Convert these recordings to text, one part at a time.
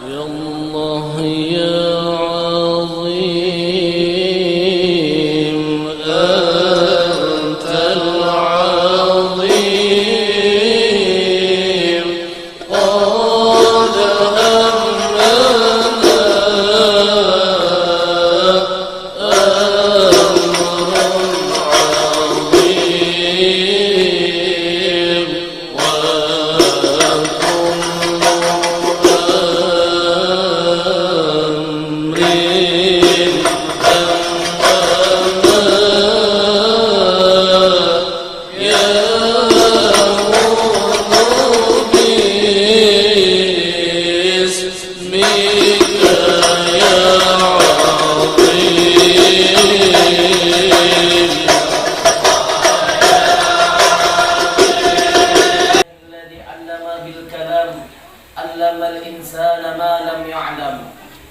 يا الله يا عظيم أنت العظيم قد همنا أمر عظيم علم الإنسان ما لم يعلم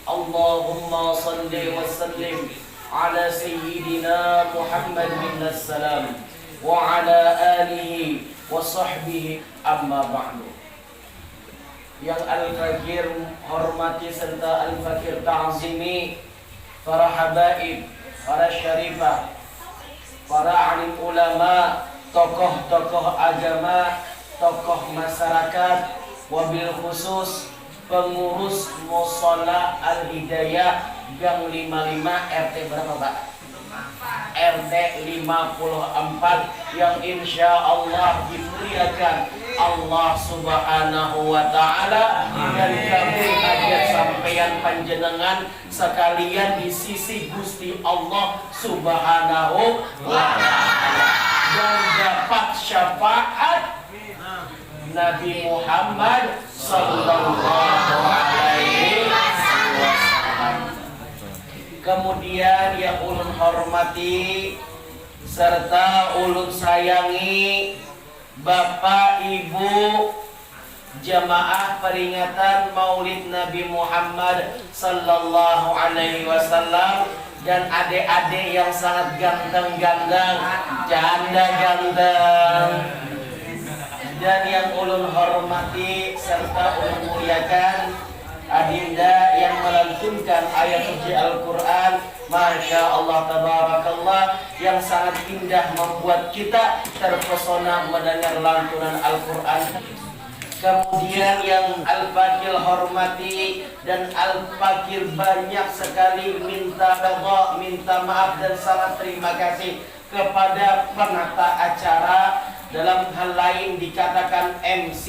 اللهم صل وسلم على سيدنا محمد بن السلام وعلى آله وصحبه أما بعد. Yang Al-Fakir hormati serta Al-Fakir ta'zimi para habaib, para syarifah, para alim ulama, tokoh-tokoh agama, tokoh masyarakat, wabil khusus pengurus Mushola Al-Hidayah Gang 55 RT berapa Pak? RT 54 yang insya Allah dimuliakan Allah Subhanahu wa Ta'ala, dan kami hajat sampeyan panjenengan sekalian di sisi Gusti Allah Subhanahu wa Ta'ala, dan dapat syafaat Nabi Muhammad sallallahu alaihi wasallam. Kemudian yang ulun hormati serta ulun sayangi Bapak Ibu jamaah peringatan Maulid Nabi Muhammad sallallahu alaihi wasallam, dan adik-adik yang sangat ganteng-ganteng, janda ganteng, dan yang ulun hormati serta ulun muliakan adinda yang melantunkan ayat suci Al-Quran, Masya Allah Tabarakallah, yang sangat indah membuat kita terpesona mendengar lantunan Al-Quran. Kemudian yang Al-Fakir hormati dan Al-Fakir banyak sekali minta redha, minta maaf dan sangat terima kasih kepada penata acara. Dalam hal lain dikatakan MC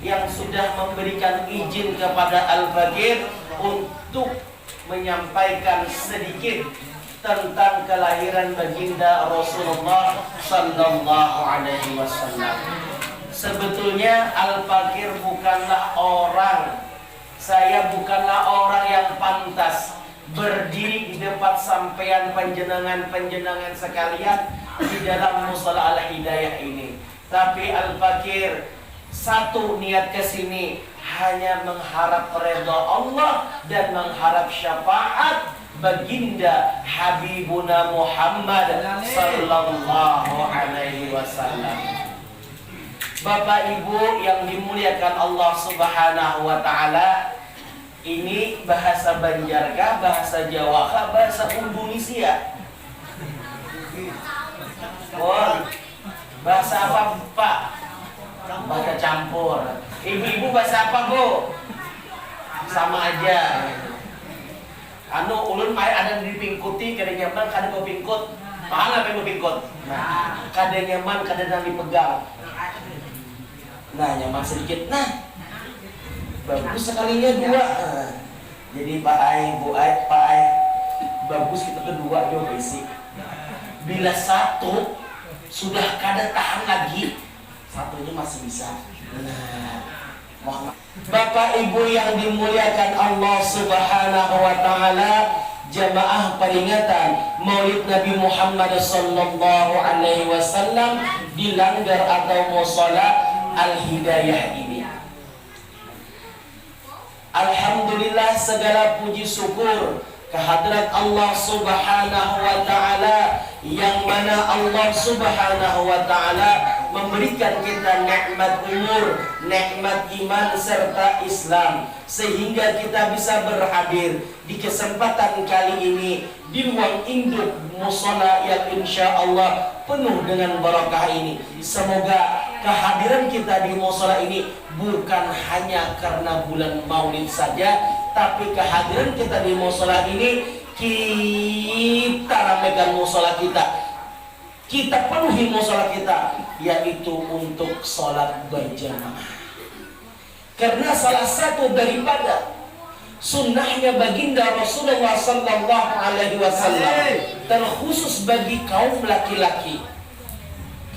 yang sudah memberikan izin kepada Al-Fakir untuk menyampaikan sedikit tentang kelahiran baginda Rasulullah sallallahu alaihi wasallam. Sebetulnya Al-Fakir bukanlah orang, saya bukanlah orang yang pantas berdiri di depan sampean panjenengan sekalian di dalam Mushola Al-Hidayah ini. Tapi Al-Fakir satu niat kesini hanya mengharap redha Allah dan mengharap syafaat baginda Habibuna Muhammad sallallahu alaihi wasallam. Bapak Ibu yang dimuliakan Allah Subhanahu wa Ta'ala, ini bahasa Banjarkah, bahasa Jawakah, bahasa Indonesia? Bahasa apa Pak? Bahasa campur. Ibu-ibu bahasa apa Bu? Sama aja. Ulun mai ada di pingkuti, kada nyaman, kada mau pingkut. Pahal apa yang mau pingkut? Nah, kada nyaman, kada nang dipegang. Nah, nyaman sedikit. Nah, bagus sekalinya dua. Jadi Pak Ai, Bu Ai, Pak Ai, bagus kita tuh dua juga basic. Bila satu sudah kada tahan lagi, satunya masih bisa. Nah, mohon Bapak Ibu yang dimuliakan Allah Subhanahu wa Ta'ala, jamaah peringatan Maulid Nabi Muhammad sallallahu alaihi wasallam di Langgar atau Mushola Al-Hidayah ini. Alhamdulillah, segala puji syukur kehadirat Allah Subhanahu wa Ta'ala, yang mana Allah Subhanahu wa Ta'ala memberikan kita nikmat umur, nikmat iman serta Islam, sehingga kita bisa berhadir di kesempatan kali ini di ruang induk mushola yang insya Allah penuh dengan barakah ini. Semoga kehadiran kita di mushola ini bukan hanya karena bulan Maulid saja, tapi kehadiran kita di mushola ini kita ramaikan mushola kita penuhi mushola kita, yaitu untuk sholat berjamaah. Karena salah satu daripada sunnahnya baginda Rasulullah Sallallahu Alaihi Wasallam, terkhusus bagi kaum laki-laki,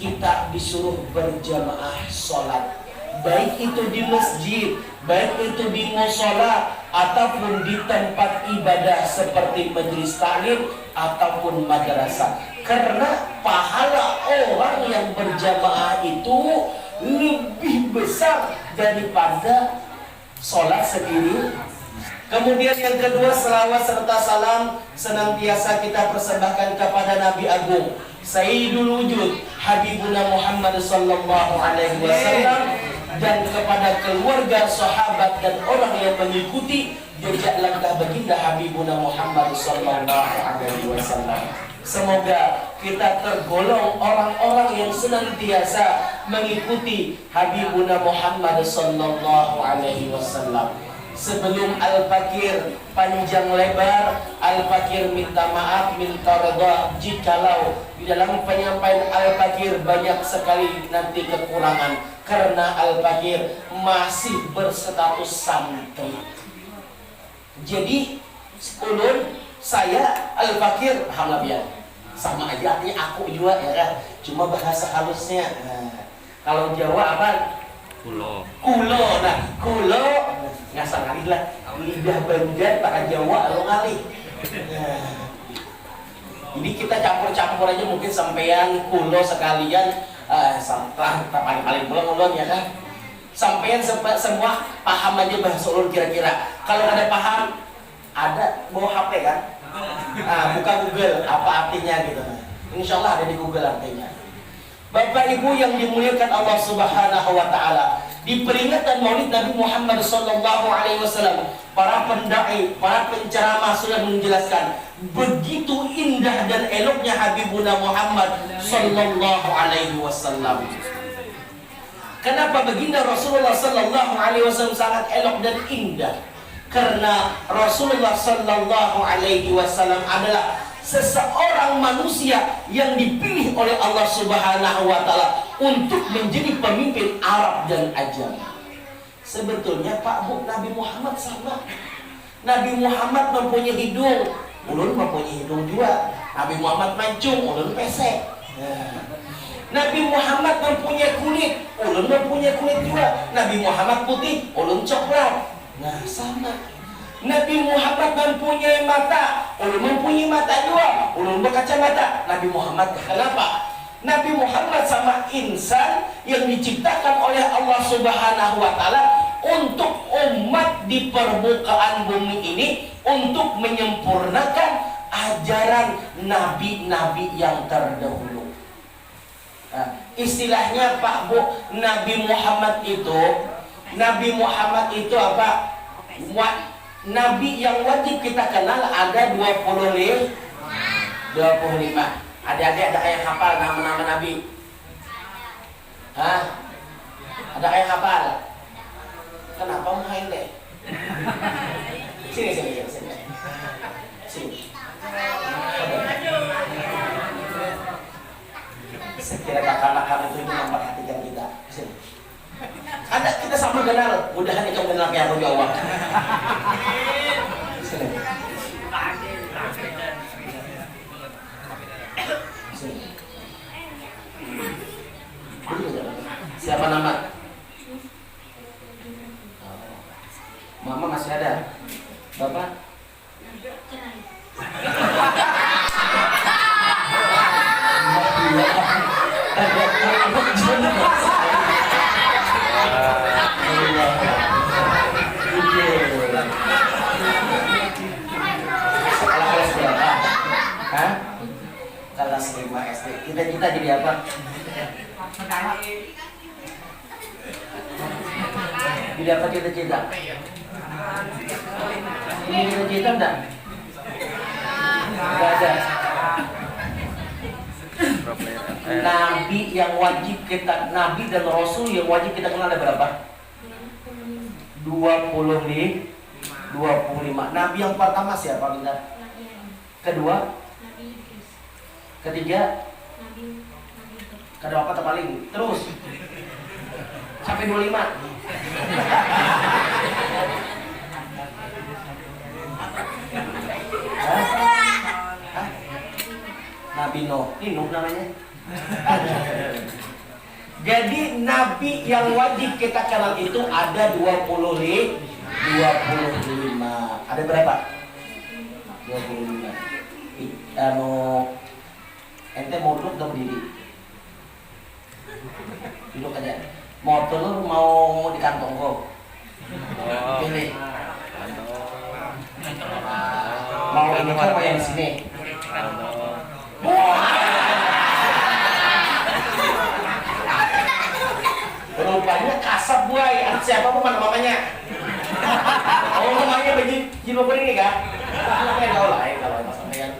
kita disuruh berjamaah sholat, baik itu di masjid, baik itu di mushola, ataupun di tempat ibadah seperti majelis taklim ataupun madrasah. Karena pahala orang yang berjamaah itu lebih besar daripada sholat sendiri. Kemudian yang kedua, selawat serta salam senantiasa kita persembahkan kepada Nabi Agung Sayyidul Wujud Habibuna Muhammad Sallallahu Alaihi Wasallam, dan kepada keluarga, sahabat, dan orang yang mengikuti jejak langkah baginda Habibuna Muhammad Sallallahu Alaihi Wasallam. Semoga kita tergolong orang-orang yang senantiasa mengikuti Habibuna Muhammad Sallallahu Alaihi Wasallam. Sebelum Al-Fakir panjang lebar, Al-Fakir minta maaf, minta redha jikalau di dalam penyampaian Al-Fakir banyak sekali nanti kekurangan, karena Al-Fakir masih berstatus santri. Jadi ulun, saya, Al-Fakir, alhamdulillah sama aja, artinya aku juga ya kan, cuma bahasa halusnya. Kalau Jawa apa? Kulo. Nah, kulo ngasal kali lah. Lidah Banjar pakai Jawa lo kali. Jadi kita campur-campur aja, mungkin sampean kulo sekalian paling pulang ya kan. Sampean semua paham aja bahasa ulun kira-kira. Kalau ada paham, ada bawa HP kan? Buka Google apa artinya gitu. Insya Allah ada di Google artinya. Bapak Ibu yang dimuliakan Allah Subhanahu wa Ta'ala, di peringatan Maulid Nabi Muhammad Sallallahu Alaihi Wasallam, para pendai, para penceramah sudah menjelaskan begitu indah dan eloknya Habibuna Muhammad Sallallahu Alaihi Wasallam. Kenapa baginda Rasulullah Sallallahu Alaihi Wasallam sangat elok dan indah? Karena Rasulullah Sallallahu Alaihi Wasallam adalah seseorang manusia yang dipilih oleh Allah Subhanahu wa Ta'ala untuk menjadi pemimpin Arab dan Ajam. Sebetulnya Pak Bu, Nabi Muhammad sama. Nabi Muhammad mempunyai hidung, ulun mempunyai hidung juga. Nabi Muhammad mancung, ulun pesek. Nabi Muhammad mempunyai kulit, ulun mempunyai kulit juga. Nabi Muhammad putih, ulun coklat. Nah sama. Nabi Muhammad mempunyai mata, ulun mempunyai mata juga, ulun berkacamata. Nabi Muhammad kenapa? Nabi Muhammad sama insan yang diciptakan oleh Allah Subhanahu wa Ta'ala untuk umat di permukaan bumi ini, untuk menyempurnakan ajaran nabi-nabi yang terdahulu. Istilahnya Pak Bu, Nabi Muhammad itu apa? Nabi yang wajib kita kenal ada 25. Adik-adik ada yang hafal nama-nama Nabi? Ada yang hafal? Kenapa main deh? Sini. Sekira kakak-kakak itu memperhatikan kita. Sini. Ada kita sama kenal, mudahan itu kenal kayak aku jawab. Sini. Siapa nama? Mama masih ada. Bapak? Kelas 5 SD. Kita jadi apa? Tidak apa cita-cita? Ini cita-cita enggak? Enggak ada. Nabi yang wajib kita, Nabi dan Rasul yang wajib kita kenal ada berapa? 25. Nabi yang pertama siapa kita? Kedua? Ketiga? Kedua apa paling? Terus sampai 25. Hah? Nabi Nuh, ini Nuh namanya. Jadi Nabi yang wajib kita kenal itu ada 25. Ada berapa? 25. Ente mau duduk atau berdiri? Duduk aja. Mau telur mau di kantong kok? Pilih. Mau ini kan mau yang sini? Rupanya kasar buai. Siapa pun mana mamanya? Oh mamanya baju jilbab ini kan? Kayak kau lah, kalau sampean.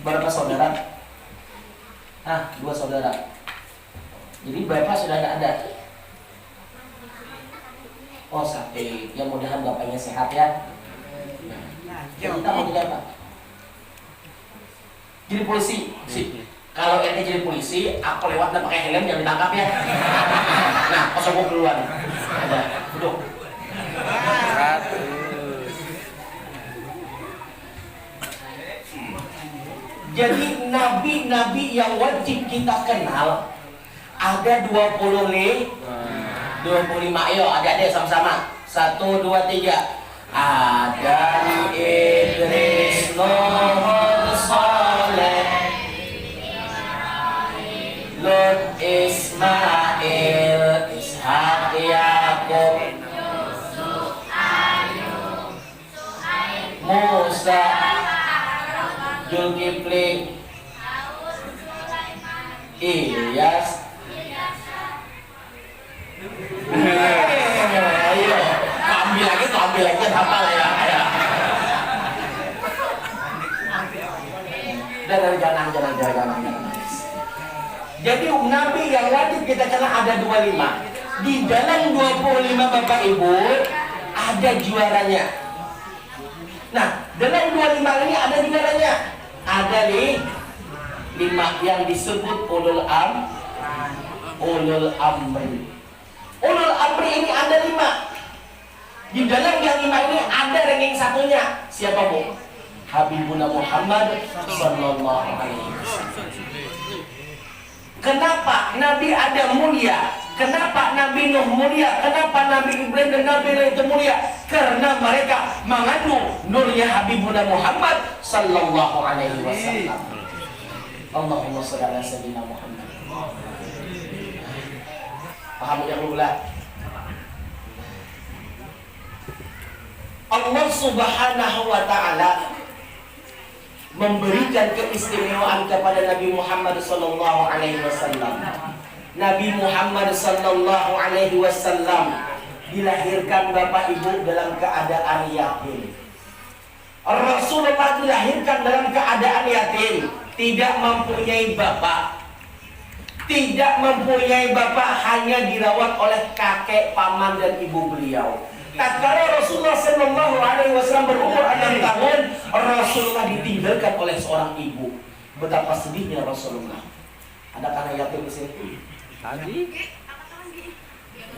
Berapa saudara? 2 saudara. Jadi bapak sudah tidak ada. Oh sakit. Ya mudahan bapaknya sehat ya. Kita mau jadi apa? Jadi polisi. Kalau ente jadi polisi, aku lewat dan pakai helm yang ditangkap ya. Nah, kosong gua duluan. Ada, duduk. Jadi nabi-nabi yang wajib kita kenal ada 25. Ayo, adik-adik sama-sama. 1, 2, 3. Adam, Idris, Nuh, Saleh, Lut, Ismail, Ishak, Yakub, Musa, Zulkifli, Ilyas. Ayo, ambil lagi hafal ya. Dan jangan. Jadi Nabi yang wajib kita kenal ada 25. Di dalam 25 Bapak Ibu ada juaranya. Nah, dalam 25 ini ada juaranya. Ada nih 5 yang disebut ulul amri. Ulul amri ini ada 5. Di dalam yang 5 ini ada ranking satunya. Siapa Bu? Habibuna Muhammad sallallahu alaihi wasallam. Kenapa Nabi Adam mulia? Kenapa Nabi Nuh mulia? Kenapa Nabi Ibrahim dan Nabi lain itu mulia? Karena mereka mengandung nurnya Habibuna Muhammad sallallahu alaihi wasallam. Allahumma shalli ala sayyidina Muhammad. Paham ya Allah? Allah Subhanahu wa taala memberikan keistimewaan kepada Nabi Muhammad sallallahu alaihi wasallam. Nabi Muhammad sallallahu alaihi wasallam dilahirkan Bapak Ibu dalam keadaan yatim. Rasulullah dilahirkan dalam keadaan yatim, tidak mempunyai bapak. Tidak mempunyai bapak, hanya dirawat oleh kakek, paman dan ibu beliau. Tatkala Rasulullah sallallahu alaihi wasallam berumur 6 tahun, Rasulullah ditinggalkan oleh seorang ibu. Betapa sedihnya Rasulullah. Ada anak yatim di sini? Tadi.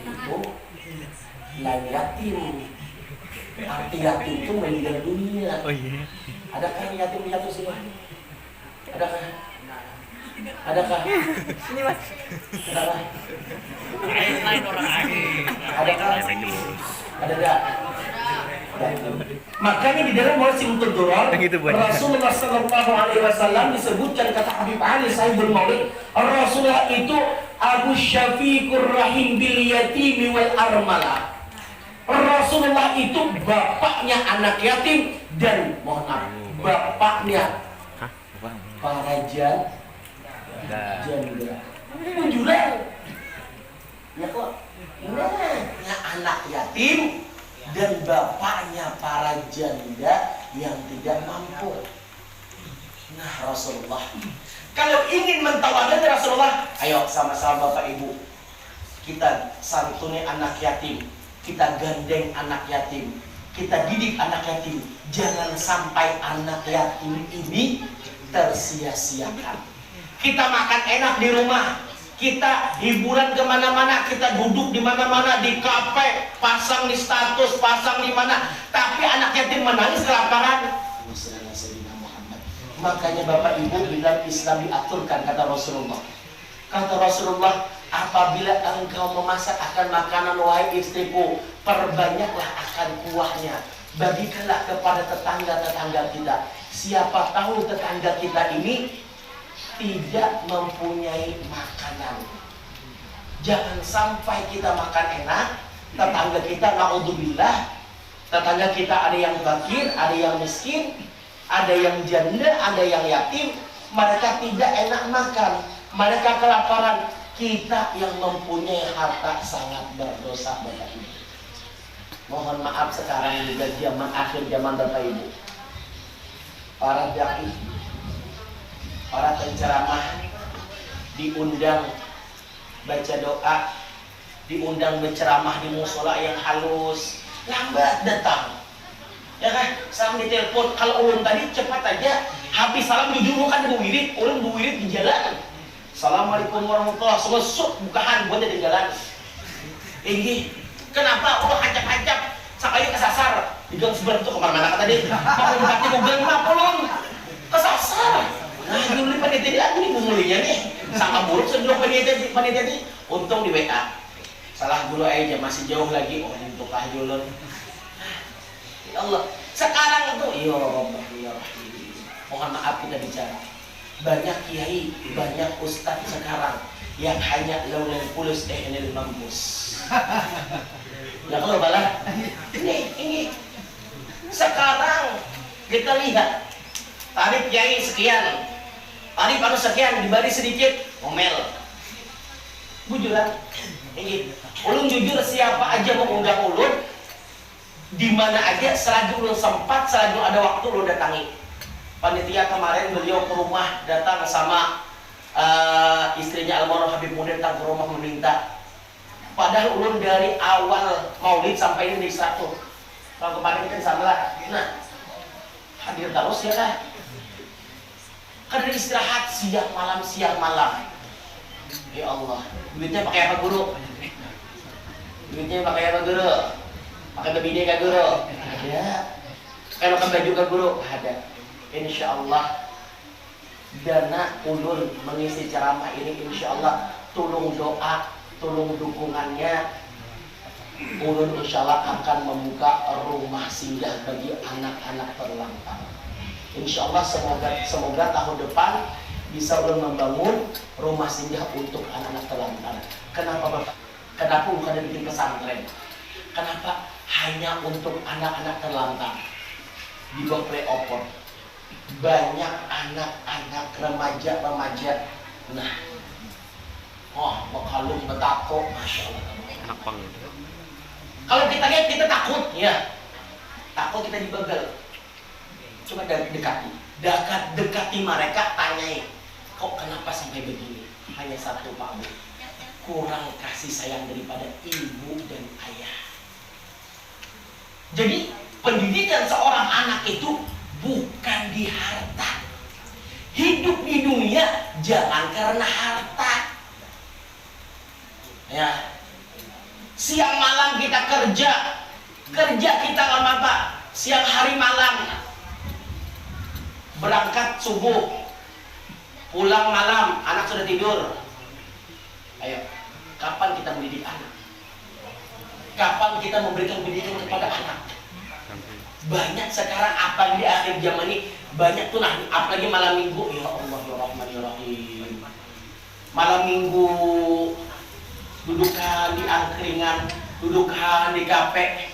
Ibu, lain yatim. Arti yatim itu meninggal dunia. Oh iya. Adakah yatim jatuh sini? Adakah? Sini Mas. Adakah? Lain orang lagi. Adakah? Ada enggak? Makanya di dalam Mu'jizat Simtuduror Rasulullah sallallahu alaihi wasallam disebutkan kata Habib Ali Sahibul Maulid, Rasulullah itu Abu Syafiqur Rahim bil yatimi wal armala. Rasulullah itu bapaknya anak yatim dan bapaknya para janda. Bujuran. Ya kok. Nah, anak yatim dan bapaknya para janda yang tidak mampu. Nah, Rasulullah, kalau ingin mentawadani Rasulullah, ayo sama-sama Bapak Ibu, kita santuni anak yatim, kita gandeng anak yatim, kita didik anak yatim. Jangan sampai anak yatim ini tersia-siakan. Kita makan enak di rumah, kita hiburan kemana-mana, kita duduk di mana-mana, di kafe, pasang di status, pasang di mana, tapi anak yatim menangis kelaparan. Makanya Bapak Ibu bilang Islam diaturkan, kata Rasulullah. Kata Rasulullah, apabila engkau memasak akan makanan, wahai istriku, perbanyaklah akan kuahnya. Bagikanlah kepada tetangga-tetangga kita. Siapa tahu tetangga kita ini tidak mempunyai makanan. Jangan sampai kita makan enak, tetangga kita naudzubillah, tetangga kita ada yang fakir, ada yang miskin, ada yang janda, ada yang yatim, mereka tidak enak makan, mereka kelaparan. Kita yang mempunyai harta sangat berdosa, Bapak Ibu. Mohon maaf sekarang juga zaman akhir zaman, Bapak Ibu. Para dai, para penceramah diundang baca doa, diundang berceramah di musola yang halus, lambat datang. Ya kan, salam ditelepon. Kalau ulun tadi cepat aja, habis salam jujur kan buwirit, ulun buwirit di jalan. Assalamualaikum warahmatullahi wabarakatuh. Suk bukaan buat di jalan. Ini kenapa ulun hancap-hancap sampai kesasar? Digang sebentar tuh kemana-mana kata dia. Kalau berarti Google map ulun kesasar. Nah, dulu panitia aku nih bumulinya nih. Sama buruk sebelum panitia nih. Untung di WA. Salah dulu aja, masih jauh lagi. Oh, untuk lah ulun. Allah, sekarang itu ya mohon maaf kita bicara, banyak kiai, banyak ustadz sekarang yang hanya laulil pulus enil mampus. Ya kalau balah ini sekarang kita lihat tarif kiai sekian, tarif anu sekian, diberi sedikit ngomel. Bujuran ini ulun jujur, siapa aja mau undang ulun di mana aja, selagi ulun sempat, selagi ada waktu ulun datangi. Panitia kemarin beliau ke rumah, datang sama istrinya almarhum Habib Muda, datang ke rumah meminta. Padahal ulun dari awal maulid sampai ini di 100. Kalau kemarin kan sama lah. Nah, hadir terus ya kan? Karena istirahat siang malam. Ya Allah, duitnya pakai apa guru? Duitnya pakai apa guru? Pakai bebide ke guru? Ada. Kalau ke baju ke guru? Ada. Insya Allah dana ulun mengisi ceramah ini, insya Allah tolong doa, tolong dukungannya. Ulun insya Allah akan membuka rumah singgah bagi anak-anak terlantar. Insya Allah semoga tahun depan bisa ulun membangun rumah singgah untuk anak-anak terlantar. Kenapa Bapak? Kenapa bukan bikin pesantren? Kenapa hanya untuk anak-anak terlantar? Di bawah play-opor banyak anak-anak remaja. Nah, bekalung betako, masya Allah. Anak pang. Kalau kita lihat kita takut, ya. Takut kita dibegal. Coba dekati mereka, tanyai, kok kenapa sampai begini? Hanya satu, Pak Bu, kurang kasih sayang daripada ibu dan ayah. Jadi pendidikan seorang anak itu bukan di harta. Hidup di dunia jangan karena harta. Ya. Siang malam kita kerja kita lama apa? Siang hari malam. Berangkat subuh, pulang malam, anak sudah tidur. Ayo, kapan kita mendidik anak? Kapan kita memberikan pendidikan kepada anak? Banyak sekarang, apalagi di akhir zaman ini, banyak tuh, nah, apalagi malam minggu, ya Allah ya Rahman ya Rahim. Malam minggu dudukan di angkringan, dudukan di kafe,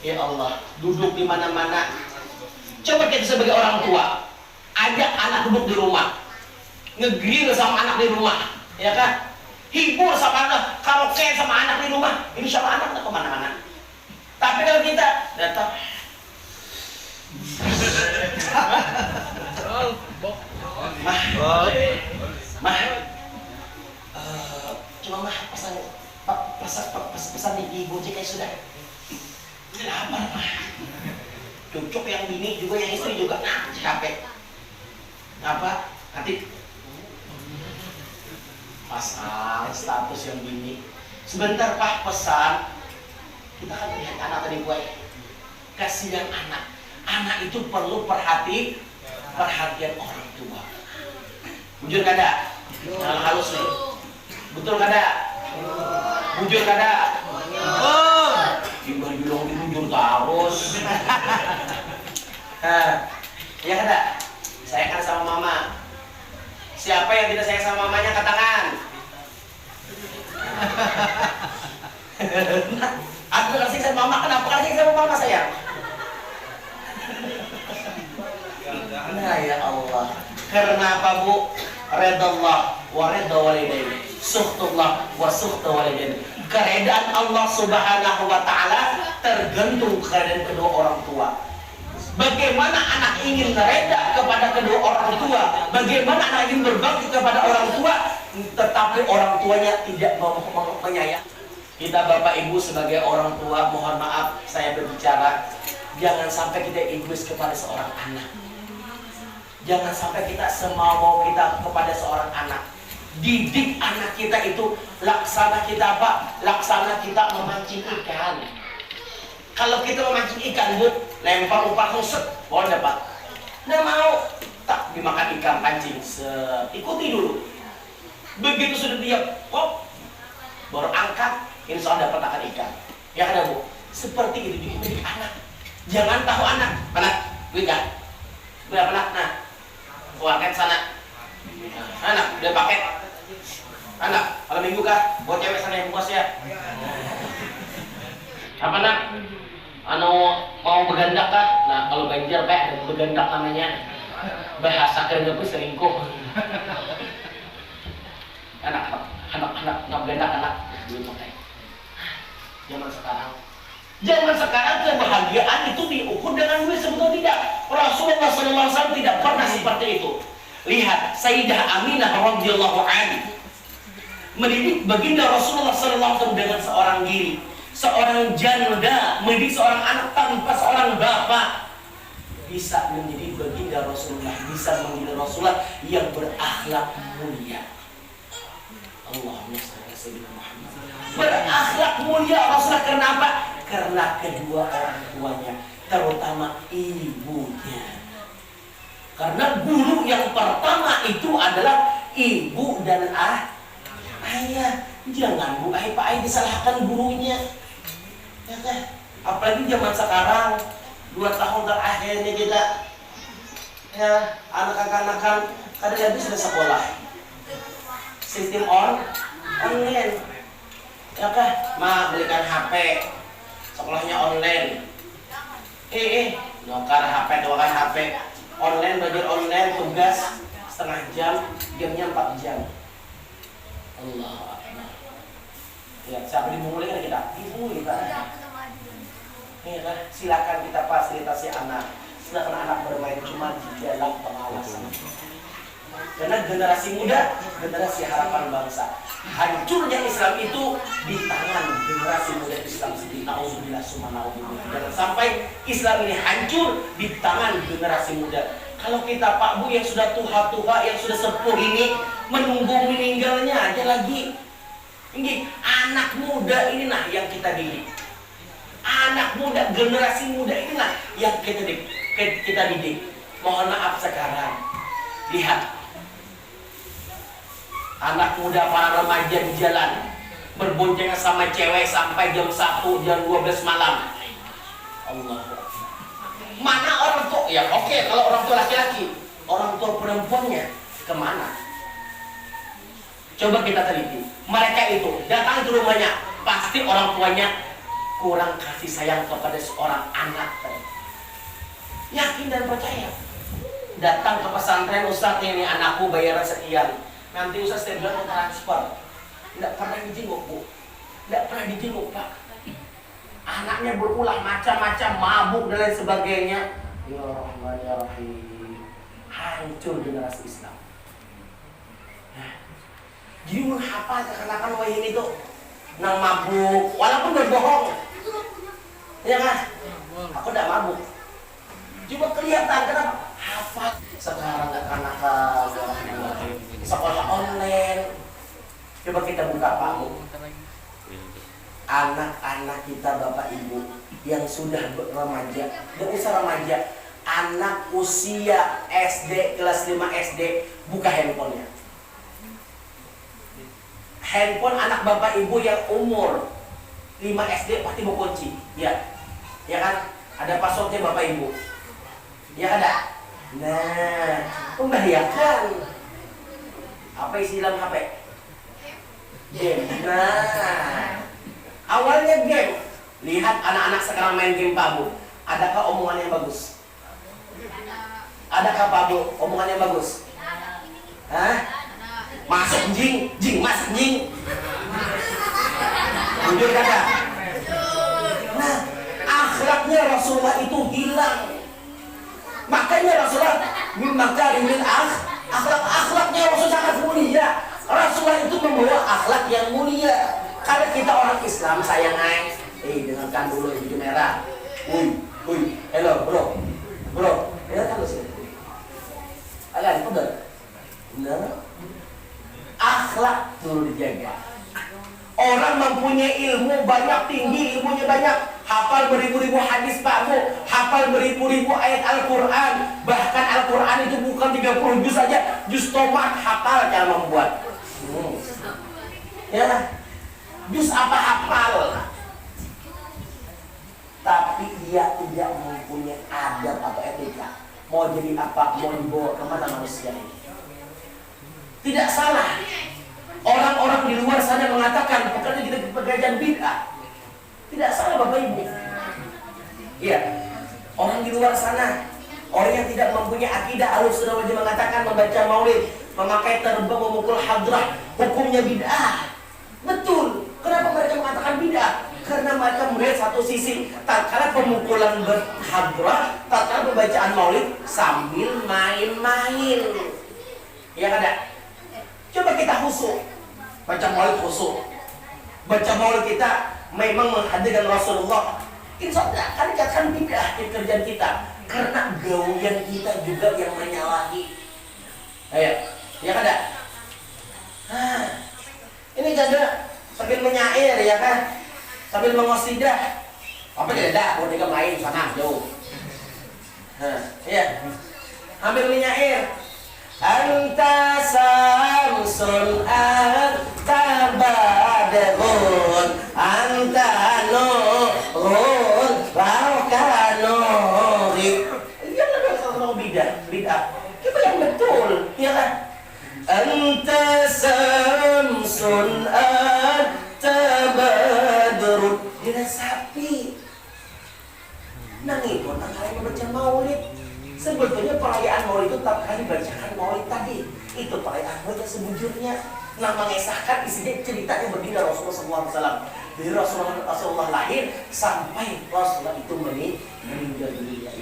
ya Allah, duduk di mana-mana. Coba kita sebagai orang tua, ajak anak duduk di rumah, ngegrill sama anak di rumah, Ya kan? Hibur sama anak. Kalau kayak sama anak di rumah, ini sama anak nggak kemana-mana. Tapi kalau kita datang, mah, cuma mah pesan di Gojek kayak sudah. Lapar mah. Cucuk yang bini juga, yang istri juga, capek. Apa? Nanti pasang status yang bini. Sebentar Pak pesan. Kita kan lihat anak tadi gue. Kasihan anak. Anak itu perlu perhatian orang tua. Bujur kada? Hal halus nih. Betul kada? Bujur kada? Tiba bilang bujur terus. Ya kada? Saya kan sama mama. Siapa yang tidak sayang sama mamanya, katakan. Aku kasih sama mama, kenapa kasih sama mama sayang? Nah ya Allah. Karena apa Bu? Redallah wa redha walidain, sukhtullah wa sukhta walidain. Keredaan Allah Subhanahu wa taala tergantung keredaan kedua orang tua. Bagaimana anak ingin reda kepada kedua orang tua, bagaimana anak ingin berbakti kepada orang tua, tetapi orang tuanya tidak mau menyayang. Kita Bapak Ibu sebagai orang tua, mohon maaf saya berbicara, jangan sampai kita egois kepada seorang anak. Jangan sampai kita semau kita kepada seorang anak. Didik anak kita itu laksana kita apa? Laksana kita memancing ikan. Kalau kita memancing ikan, Bu, lempar umpan set, boleh dapat. Nggak mau, tak dimakan ikan pancing. Ikuti dulu. Begitu sudah dia, kok baru angkat, insya Allah dapat makan ikan. Ya kan, Bu? Seperti itu didik anak. Jangan tahu anak, duit kan? Berapa anak? Nah, keluarkan sana. Anak, udah paket. Anak, kalau minggu kah? Buat cewek sana yang puas ya. Apa nak? Mau begandak kah? Nah kalau Banjar kayak ada begandak namanya. Bahasa kerja pun selingkuh. Anak begandak anak belum pakai. Zaman sekarang kebahagiaan itu diukur dengan duit, sebetulnya tidak. Rasulullah SAW tidak pernah seperti itu. Lihat Sayyidah Aminah radhiyallahu anha mendidik baginda Rasulullah SAW dengan seorang diri. Seorang janda mendidik seorang anak tanpa seorang bapak, bisa menjadi baginda Rasulullah, bisa menjadi Rasulullah yang berakhlak mulia. Allahumma shalli ala sayyidina Muhammad. Berakhlak mulia Rasulullah, karena apa? Karena kedua orang tuanya, terutama ibunya. Karena guru yang pertama itu adalah ibu dan ayah. Jangan Bu Pak Ai disalahkan gurunya. Ya kan? Apalagi zaman sekarang 2 tahun terakhir ini kita ya anak-anak kadang sudah sekolah sistem online ya kan, belikan HP sekolahnya online, nukar HP, tuakan HP online, belajar online, tugas setengah jam, jamnya 4 jam. Allah Akbar. Ya, siapa dimulai kan kita? Dimulai kita. Ya kan? Silakan kita fasilitasi anak. Silakan anak bermain cuma di dalam pengawasan. Karena generasi muda, generasi harapan bangsa. Hancurnya Islam itu di tangan generasi muda Islam sendiri. Nauzubillah summa nauzubillah. Jangan sampai Islam ini hancur di tangan generasi muda. Kalau kita Pak Bu yang sudah tua-tua, yang sudah sepuh ini menunggu meninggalnya aja lagi. Ini anak muda ini nah yang kita didik. Anak muda, generasi muda ini nah yang kita didik. Mohon maaf sekarang. Lihat. Anak muda, para remaja di jalan berboncengan sama cewek sampai jam 1, jam 12 malam. Allah. Mana orang tua? Ya oke, kalau orang tua laki-laki, orang tua perempuannya kemana? Coba kita teliti. Mereka itu datang ke rumahnya, pasti orang tuanya kurang kasih sayang kepada seorang anak. Yakin dan percaya. Datang ke pesantren, Ustaz ini anakku bayaran sekian. Nanti Ustaz setiap bulan mau transfer. Tidak pernah dijenguk, Bu. Tidak pernah dijenguk, Pak. Anaknya berulah macam-macam, mabuk dan lain sebagainya. Ya Rahman ya Rahim. Hancur generasi Islam. Nah, jadi menghafal kekanakan wah ini tuh nang mabuk, walaupun berbohong. Ya kan? Aku tidak mabuk. Cuma kelihatan kenapa? Hafal. Sekarang kekanakan sekolah online. Coba kita buka Pak Bu. Anak-anak kita Bapak Ibu yang sudah remaja, gak usah remaja, anak usia SD kelas 5 SD, buka handphonenya. Handphone anak Bapak Ibu yang umur 5 SD pasti mau kunci, ya kan? Ada passwordnya Bapak Ibu, ya ada. Nah, membahayakan. Apa isi dalam HP? Game. Nah, awalnya game. Lihat anak-anak sekarang main game Pak Bu. Adakah omongan yang bagus? Adakah Pak Bu omongan yang bagus? Hah? Masuk jing, masuk jing. Jujur kata. Nah, akhlaknya Rasulullah itu hilang. Makanya Rasulullah mimakarimil akhlaknya Rasul sangat mulia. Rasulullah itu membawa akhlak yang mulia. Karena kita orang Islam sayangan. Dengarkan dulu hijau merah. Hello bro. Dengarkan dulu sini. Agak betul. Benar. Akhlak dulu dijaga. Orang mempunyai ilmu banyak, tinggi ilmunya banyak, hafal beribu-ribu hadis Pak Bu, hafal beribu-ribu ayat Al-Quran. Bahkan Al-Quran itu bukan 30 juz saja, juz tomat hafal cara membuat. Ya, juz apa hafal. Tapi dia tidak mempunyai adab atau etika. Mau jadi apa, mau dibawa kemana manusia ini. Tidak salah. Orang-orang di luar sana mengatakan bukannya kita pekerjaan bid'ah. Tidak salah Bapak Ibu. Iya. Orang di luar sana, orang yang tidak mempunyai akidah Ahlussunnah wal Jamaah mengatakan membaca maulid, memakai terbang, memukul hadrah, hukumnya bid'ah. Betul. Kenapa mereka mengatakan bid'ah? Karena mereka melihat satu sisi, tatkala pemukulan berhadrah, tatkala pembacaan maulid sambil main-main. Ya kan? Coba kita khusyuk, baca maulid khusyuk. Baca maulid kita memang menghadirkan Rasulullah. Insya Allah akan dikatakan bid'ah di kerjaan kita, karena gawean kita juga yang menyalahi. Ayo, ya kan? Ini jaga sambil menyair ya kan, sambil mengosidah. Apa tidak ada? Buat dia main sana jauh. Iya, ambil menyair. Anta samsun anta badrun anta nurun laukanuri. Jangan kalau bid'ah. Kita yang betul, ya kan? Anta samsun anta badrun. Dia sapi. Nangis pun kalian membaca maulid. Sebetulnya perayaan maulid itu tak kali bacakan maulid tadi. Itu perayaan maulid yang sebujurnya. Nah, mengisahkan isinya ceritanya begini Rasulullah SAW. Dari Rasulullah lahir sampai Rasulullah itu meninggal dunia.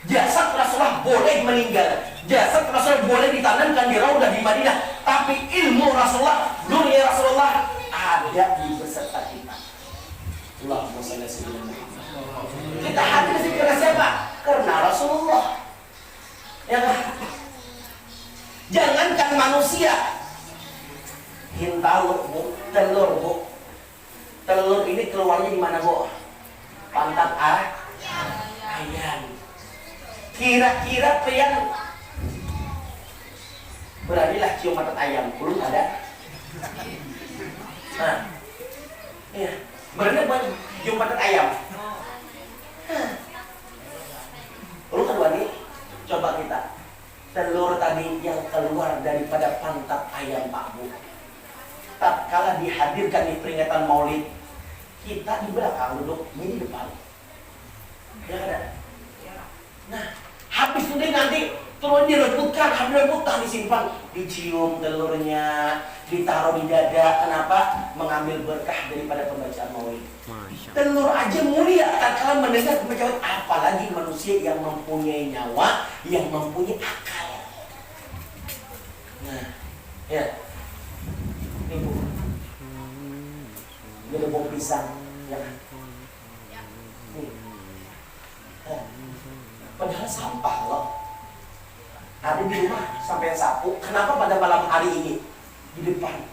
Jasad Rasulullah boleh meninggal, jasad Rasulullah boleh ditanamkan di Raudah di Madinah, tapi ilmu Rasulullah, dunia Rasulullah ada di beserta kita. Allahumma shalli ala sayyidina Muhammad. Kita hadir di sini karena siapa? Karena Rasulullah. Ya kan? Jangankan manusia, hintalu Bu, telur Bu. Telur ini keluarnya di mana Bu? Pantat ayam. Kira-kira pian beranilah cium pantat ayam? Belum ada. Nah, iya. Berani banyak cium pantat ayam. Lalu kedua nih, coba kita telur tadi yang keluar daripada pantat ayam Pak Bu. Tatkala dihadirkan di peringatan maulid, kita di belakang duduk, ini di depan. Ya kan? Nah, habis itu nanti Terus direbutkan, disimpan, dicium telurnya, ditaruh di dada. Kenapa? Mengambil berkah daripada pembacaan maulid. Telur aja mulia tatkala mendengar pembacaan, apalagi manusia yang mempunyai nyawa, yang mempunyai akal. Nah, ya, ibu, ini ada bau pisang, ya. Padahal sampah loh. Ada di rumah sampai sapu. Kenapa pada malam hari ini di depan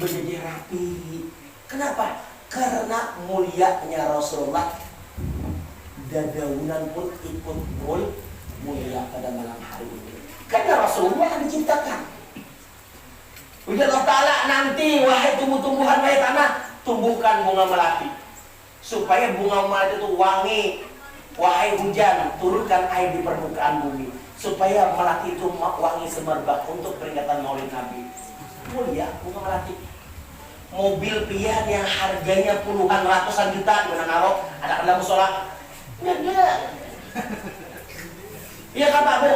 berdiri rapi? Kenapa? Karena mulianya Rasulullah. Dadaunan pun ikut mulia pada malam hari ini. Karena Rasulullah yang diciptakan. Ujar Allah Ta'ala, nanti wahai tumbuh-tumbuhan, wahai tanah, tumbuhkan bunga melati supaya bunga melati itu wangi. Wahai hujan, turunkan air di permukaan bumi supaya melati itu wangi semerbak untuk peringatan Maulid Nabi. Mulia bunga melati. Mobil pian yang harganya puluhan ratusan juta di mana naruh ada dalam musola. Iya. Iya kan Pak Bu?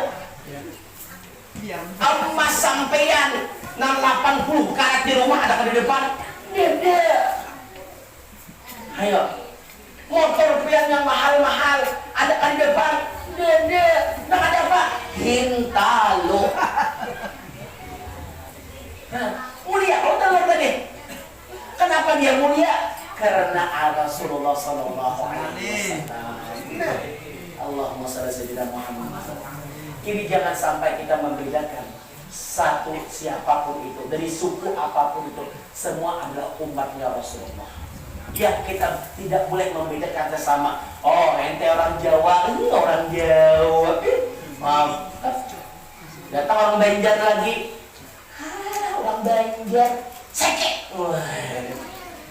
Emas sampeyan 680 karat di rumah ada di depan. Iya. Ayo. Motor pian yang mahal-mahal ada di depan. Iya. Nah ada apa? Hintalo. Nah, mulia. Oh telur tadi. Kenapa dia mulia? Karena Rasulullah Sallallahu Alaihi Wasallam. Allahumma shalli sayyidina Muhammad. Ini jangan sampai kita membedakan satu siapapun itu, dari suku apapun itu, semua adalah umatnya Rasulullah. Ya, kita tidak boleh membedakan sesama. Oh, ente orang Jawa, ini orang Jawa. Maaf. Datang orang Banjar lagi. Orang Banjar. Seke.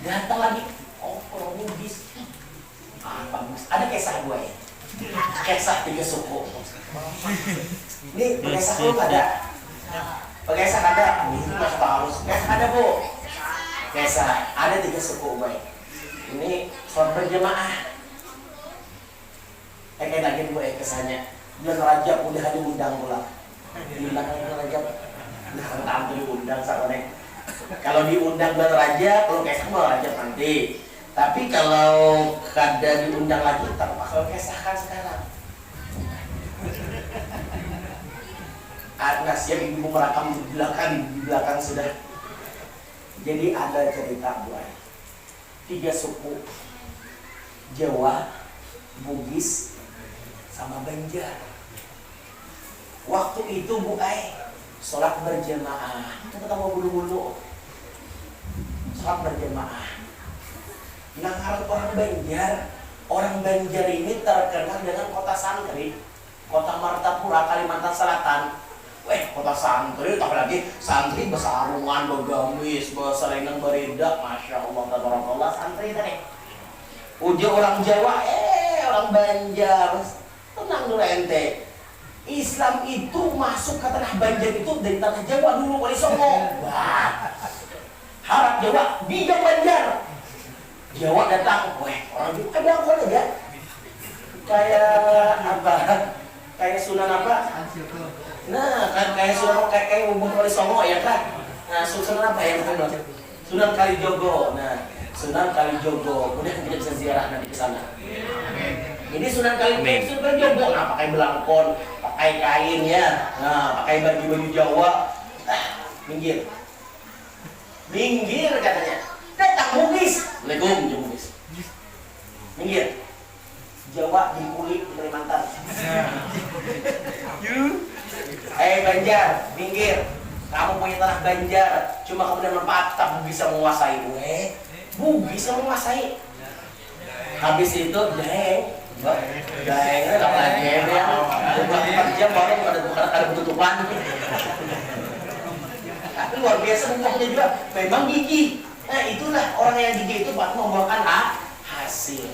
Datang lagi. Oh, orang Bugis. Apa Bugis? Ada kisah gue ya. Kisah 3 suku. Ini kisah lu ada? Kisah ada? Ini mas harus. Kisah ada Bu. Kisah ada 3 suku gue. Ini sholat berjamaah. Kayak lagi Bu kisahnya. Bulan Rajab udah diundang pulang. Diundang bulan Rajab. Nah, tamu diundang sakonek. Kalau diundang bulan Rajab, kalau kisah bulan Rajab nanti. Tapi kalau kada diundang lagi, terpaksa kisahkan sekarang. Nah, siap ibu merakam di belakang sudah. Jadi ada cerita buat 3 suku, Jawa, Bugis, sama Banjar. Waktu itu Bu Ai sholat berjamaah. Kita tahu bulu-bulu. Sholat berjamaah. Nah, orang Banjar ini terkenal dengan kota santri, kota Martapura, Kalimantan Selatan. Kota santri, apalagi santri bersarungan, begamis, berselengan, beridak, masya Allah, tabarakallah, santri tadi. Uji orang Jawa, orang Banjar, tenang dulu ente. Islam itu masuk ke tanah Banjar itu dari tanah Jawa dulu, Wali Songo. Wah, harap Jawa, bijak Banjar. Jawa datang, orang Jawa kan bilang kok ya, kayak apa? Kayak Sunan apa? Nah, kan kayak Sunan kayak hubung Wali Songo ya kan? Nah, Sunan apa ya betul? Sunan Kalijogo. Nah, Sunan Kalijogo. Kemudian kita bisa ziarah nanti ke sana. Ini Sunan Kalijogo. Nah, pakai belangkon, pakai kain ya. Nah, pakai baju Jawa. Minggir. Minggir katanya. Datang Bugis. Assalamualaikum Bugis. Minggir. Jawa dipuli di Kalimantan. Banjar, minggir. Kamu punya tanah Banjar, cuma kamu udah manfaat, tak bisa menguasai. Bugis yang menguasai. Habis itu jaeng apa lagi ya? 24 jam baru ada penutupan. Tapi luar biasa bukunya juga, memang gigih. Nah itulah orang yang gigih itu baru membuahkan hasil.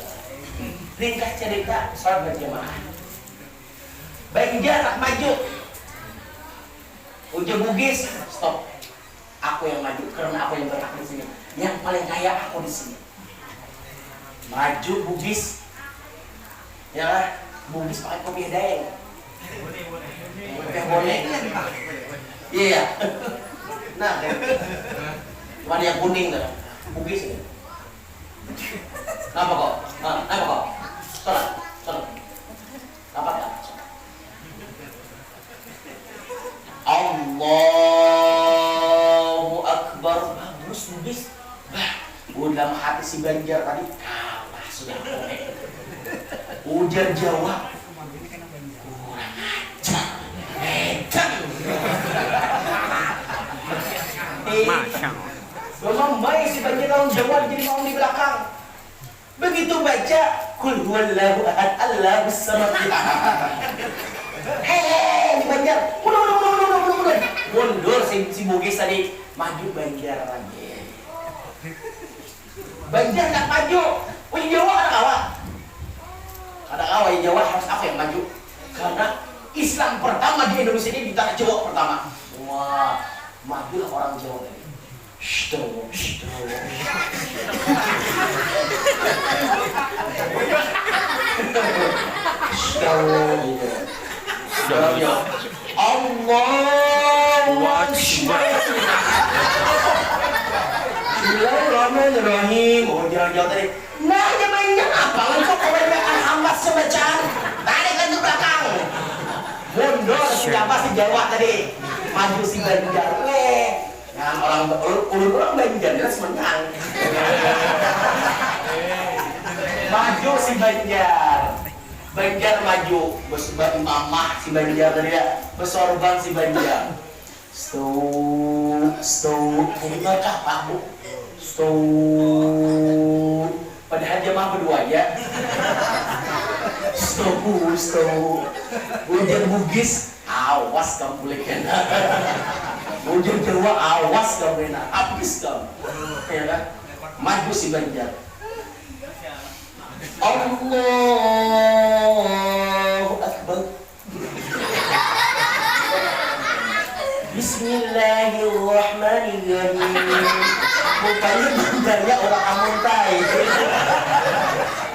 Ringkas cerita sholat berjamaah. Banjar maju. Ujung Bugis stop. Aku yang maju karena aku yang berhak di sini. Yang paling kaya aku di sini. Maju Bugis. Ya, Bugis pakai kopiah daeng. Teh bonek. Iya. Nah, cuma yang kuning tuh. Bugis ini. Kenapa kok? Kenapa kok? Salah. Dapat tak? Allahu Akbar. Bagus bugis. Udah hati si Banjar tadi kalah sudah bonek. Ujar jawab. Kurang ajar. Masya Allah. Memang baik si Banjar tahun jawab jadi mau di belakang. Begitu baca kul huwallahu ahad Allahus samad. Hei Banjar, mundur si Bugis tadi, maju Banjar lagi. Banjar nggak maju, punya Jawa ada kawan. Ada kawan yang Jawa harus apa yang maju? Karena Islam pertama di Indonesia ini di tanah Jawa pertama. Wah, majulah orang Jawa tadi. Allahu Akbar. Bismillahirrahmanirrahim. Oh, jalan-jalan tadi. Nah, mainnya apa? Engkau kebanyakan hamba sebacaan. Tadi kan ke belakang. Mundur siapa si Jawa tadi? Maju si Banjar. Nah, orang Banjar jelas menang. Maju si Banjar. Banjar maju. Bersebab mamah si Banjar tadi ya. Bersorban si Banjar. Stop. Ini apa, Bu? Stop. Padahal jamaah berdua ya. Stop. Ujar Bugis, awas kamu boleh kena. Ujar Jawa, awas kamu kena. Habis kamu. Ya kan? Maju si Banjar. Allahu Akbar. Bismillahirrahmanirrahim. Bukannya bandarnya orang Amuntai.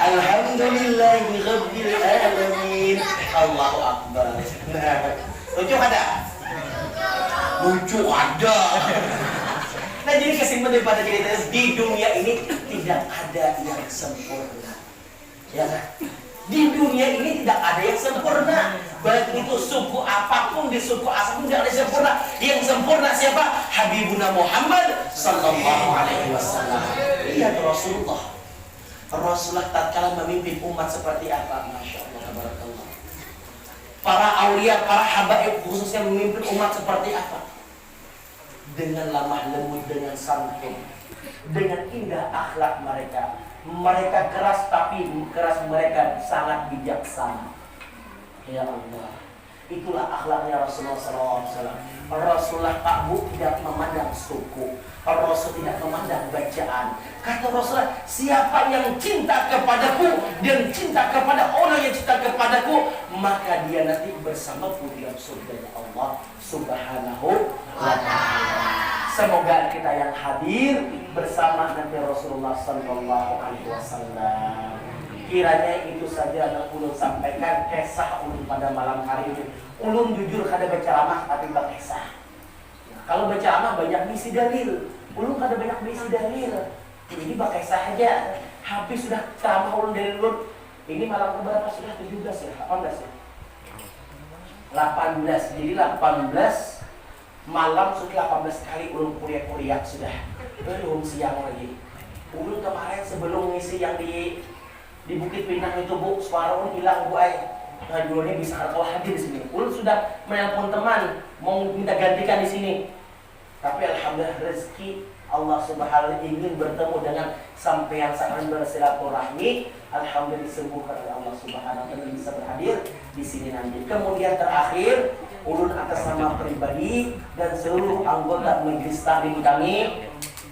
Alhamdulillahi Rabbil Alamin. Allahu Akbar. Lucu ada? Lucu ada. Nah, jadi kesimpulan daripada cerita di dunia ini tidak ada yang sempurna. Ya kan? Di dunia ini tidak ada yang sempurna. Baik itu suku apapun, di suku asal pun tidak ada yang sempurna. Yang sempurna siapa? Habibuna Muhammad sallallahu alaihi wasallam. Lihat Rasulullah. Rasulullah tatkala memimpin umat seperti apa? Masya Allah, tabarakallah. Para aulia, para habaib khususnya memimpin umat seperti apa? Dengan lemah lembut, dengan santun, dengan indah akhlak mereka. Mereka keras tapi keras mereka sangat bijaksana. Ya Allah, itulah akhlaknya Rasulullah SAW. Rasulullah Pak Bu tidak memandang suku, Rasul tidak memandang bacaan. Kata Rasulullah, siapa yang cinta kepadaku dan cinta kepada orang yang cinta kepadaku, maka dia nanti bersamaku dalam surganya Allah Subhanahu wa Ta'ala. Semoga kita yang hadir bersama Nabi Rasulullah Sallallahu Alaihi Wasallam. Kiranya itu saja yang ulun sampaikan kisah ulun pada malam hari ini. Ulun jujur kada berceramah tapi berkisah. Kalau berceramah banyak misi dalil. Ulun kada banyak misi dalil. Ini berkisah aja. Habis sudah ceramah ulun dari ulun. Ini malam keberapa sudah 17 ya? 18 ya? 18. Jadi 18 malam sudah 18 kali ulun kuliah sudah. Belum siang lagi. Ulun kemarin sebelum ngisi yang di Bukit Pinang itu Bu, suara ulun hilang Bu ay. Nah dulunya bisa kalau hadir di sini. Ulun sudah menelpon teman mau minta gantikan di sini. Tapi alhamdulillah rezeki Allah Subhanahu ingin bertemu dengan sampean saat bersilaturahmi. Alhamdulillah disembuhkan oleh Allah Subhanahu dan bisa berhadir di sini nanti. Kemudian terakhir ulun atas nama pribadi dan seluruh anggota majelis taklim kami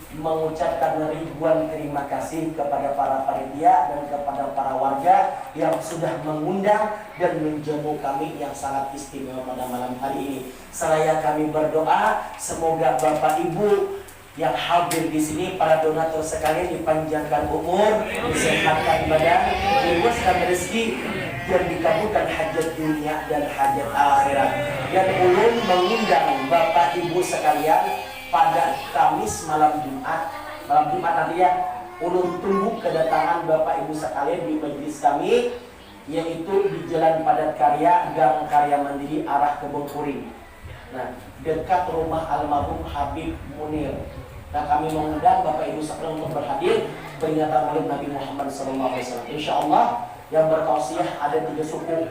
mengucapkan ribuan terima kasih kepada para panitia dan kepada para warga yang sudah mengundang dan menjamu kami yang sangat istimewa pada malam hari ini. Seraya kami berdoa semoga Bapak Ibu yang hadir di sini, para donatur sekalian dipanjangkan umur, disehatkan badan, diluaskan rezeki, yang dikabulkan hajat dunia dan hajat akhirat. Dan ulun mengundang Bapak Ibu sekalian pada Kamis malam Jumat nanti ya, ulun tunggu kedatangan Bapak Ibu sekalian di majelis kami, yaitu di Jalan Padat Karya, Gang Karya Mandiri, arah Kebon Kuring. Nah, dekat rumah almarhum Habib Munir. Nah, kami mengundang Bapak Ibu sekalian untuk berhadir peringatan Maulid Nabi Muhammad SAW. Insya Allah yang bertausiah ada 3 suku.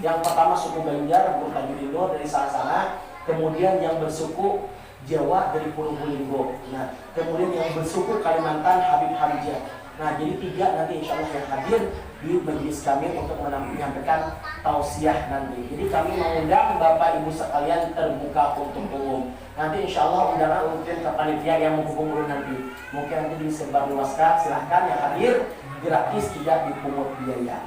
Yang pertama suku Banjar, Burtanjudino dari sana. Kemudian yang bersuku Jawa dari Pulau Linggo. Nah, kemudian yang bersuku Kalimantan Habib Hamzah. Nah, jadi 3 nanti insya Allah yang hadir di majelis kami untuk menyampaikan tausiah nanti. Jadi kami mengundang Bapak Ibu sekalian terbuka untuk umum. Nanti insya Allah undangan mungkin ke panitia yang menghubung nanti. Mungkin nanti disebarluaskan, silahkan yang hadir gratis, tidak dipungut biaya.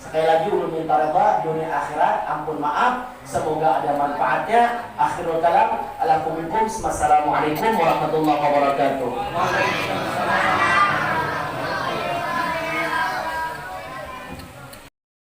Sekali lagi ulun minta reda dunia akhirat, ampun maaf, semoga ada manfaatnya. Akhirul kalam, Assalamualaikum warahmatullahi wabarakatuh.